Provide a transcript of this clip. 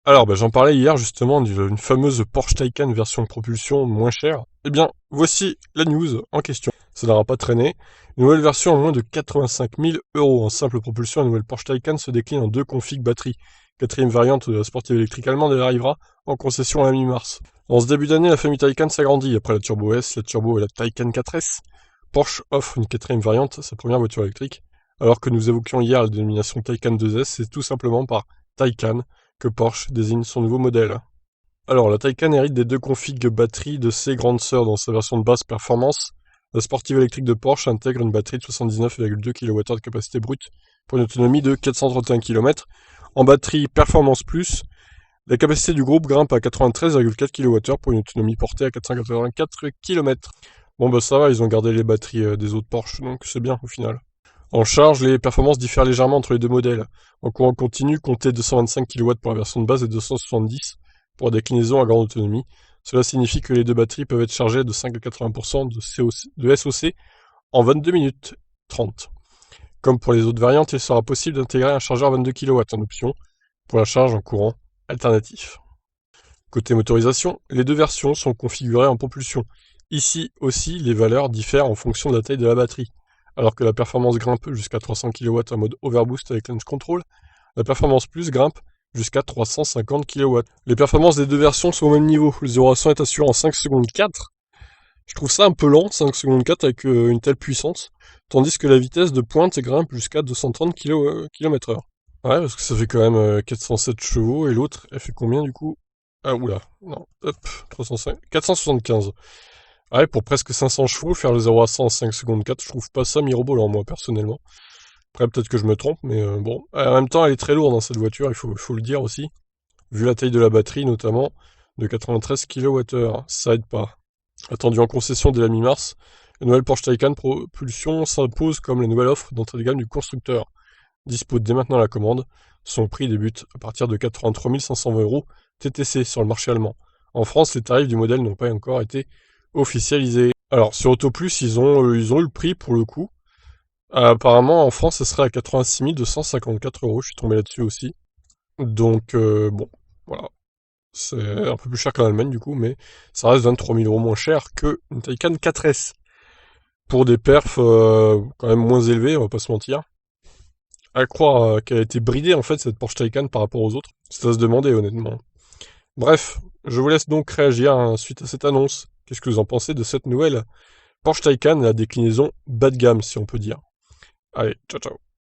Alors, j'en parlais hier justement d'une fameuse Porsche Taycan version propulsion moins chère. Eh bien, voici la news en question. Ça n'aura pas traîné. Une nouvelle version à moins de 85 000 euros en simple propulsion. La nouvelle Porsche Taycan se décline en deux configs batterie. Quatrième variante de la sportive électrique allemande, elle arrivera en concession à la mi-mars. En ce début d'année, la famille Taycan s'agrandit. Après la Turbo S, la Turbo et la Taycan 4S, Porsche offre une quatrième variante, sa première voiture électrique. Alors que nous évoquions hier la dénomination Taycan 2S, c'est tout simplement par Taycan que Porsche désigne son nouveau modèle. Alors, la Taycan hérite des deux configs batterie de ses grandes sœurs dans sa version de basse performance. La sportive électrique de Porsche intègre une batterie de 79,2 kWh de capacité brute pour une autonomie de 431 km. En batterie Performance Plus, la capacité du groupe grimpe à 93,4 kWh pour une autonomie portée à 484 km. Bon ça va, ils ont gardé les batteries des autres Porsche, donc c'est bien au final. En charge, les performances diffèrent légèrement entre les deux modèles. En courant continu, comptez 225 kW pour la version de base et 270 pour la déclinaison à grande autonomie. Cela signifie que les deux batteries peuvent être chargées de 5 à 80% de SOC en 22 minutes 30. Comme pour les autres variantes, il sera possible d'intégrer un chargeur 22 kW en option pour la charge en courant alternatif. Côté motorisation, les deux versions sont configurées en propulsion. Ici aussi, les valeurs diffèrent en fonction de la taille de la batterie. Alors que la performance grimpe jusqu'à 300 kW en mode overboost avec launch control, la performance plus grimpe jusqu'à 350 kW. Les performances des deux versions sont au même niveau. Le 0 à 100 est assuré en 5 secondes 4. Je trouve ça un peu lent, 5 secondes 4 avec une telle puissance. Tandis que la vitesse de pointe grimpe jusqu'à 230 km/h. Ouais, parce que ça fait quand même 407 chevaux, et l'autre, elle fait combien du coup? Ah, oula, non, hop, 305, 475. Ouais, pour presque 500 chevaux, faire le 0 à 100 en 5 secondes 4, je trouve pas ça mirobolant, moi, personnellement. Après, peut-être que je me trompe, mais bon. En même temps, elle est très lourde, hein, cette voiture, il faut le dire aussi. Vu la taille de la batterie, notamment, de 93 kWh, ça aide pas. Attendu en concession dès la mi-mars, la nouvelle Porsche Taycan Propulsion s'impose comme la nouvelle offre d'entrée de gamme du constructeur. Dispo dès maintenant à la commande, son prix débute à partir de 83 520 euros TTC sur le marché allemand. En France, les tarifs du modèle n'ont pas encore été officialisés. Alors sur AutoPlus, ils ont eu le prix pour le coup. Apparemment, en France, ce serait à 86 254 euros. Je suis tombé là-dessus aussi. Donc bon, voilà. C'est un peu plus cher qu'en Allemagne du coup, mais ça reste 23 000 euros moins cher que une Taycan 4S. Pour des perfs quand même moins élevés, on va pas se mentir. À croire qu'elle a été bridée en fait cette Porsche Taycan par rapport aux autres. C'est à se demander honnêtement. Bref, je vous laisse donc réagir suite à cette annonce. Qu'est-ce que vous en pensez de cette nouvelle Porsche Taycan, la déclinaison bas de gamme si on peut dire. Allez, ciao ciao.